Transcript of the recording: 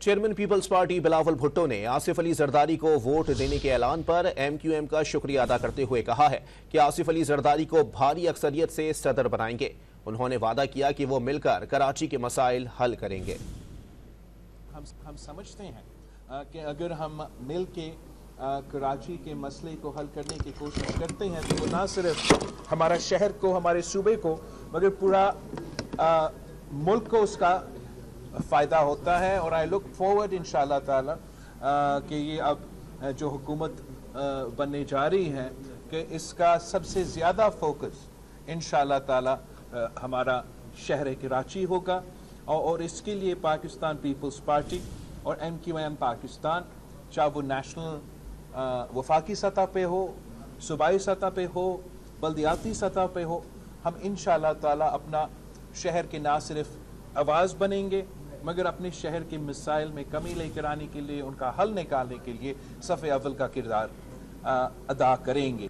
Chairman peoples party Bilawal Bhutto نے آصف علی زرداری کو vote دینے کے اعلان پر ایم کیو ایم کا شکریہ ادا کرتے ہوئے کہا ہے کہ آصف علی زرداری کو بھاری اکثریت سے صدر بنائیں گے۔ انہوں نے وعدہ کیا کہ وہ مل کر کراچی کے مسائل حل کریں گے۔ ہم سمجھتے ہیں کہ اگر ہم مل کے کراچی کے مسئلے کو حل کرنے کی کوشش کرتے ہیں تو وہ نہ صرف ہمارا شہر کو، ہمارے صوبے کو، مگر پورا ملک کو اس کا فائدہ ہوتا ہے۔ اور آئی لک فارورڈ انشاءاللہ تعالی کہ یہ اب جو حکومت بننے جا رہی ہے کہ اس کا سب سے زیادہ فوکس انشاءاللہ تعالی ہمارا شہر کراچی ہوگا، اور اس کے لیے پاکستان پیپلز پارٹی اور ایم کیو ایم پاکستان، چاہے وہ نیشنل وفاقی سطح پہ ہو، صوبائی سطح پہ ہو، بلدیاتی سطح پہ ہو، ہم انشاءاللہ تعالی اپنا شہر کے نہ صرف آواز بنیں گے مگر اپنے شہر کے مسائل میں کمی لے کر آنے کے لیے، ان کا حل نکالنے کے لیے صف اول کا کردار ادا کریں گے۔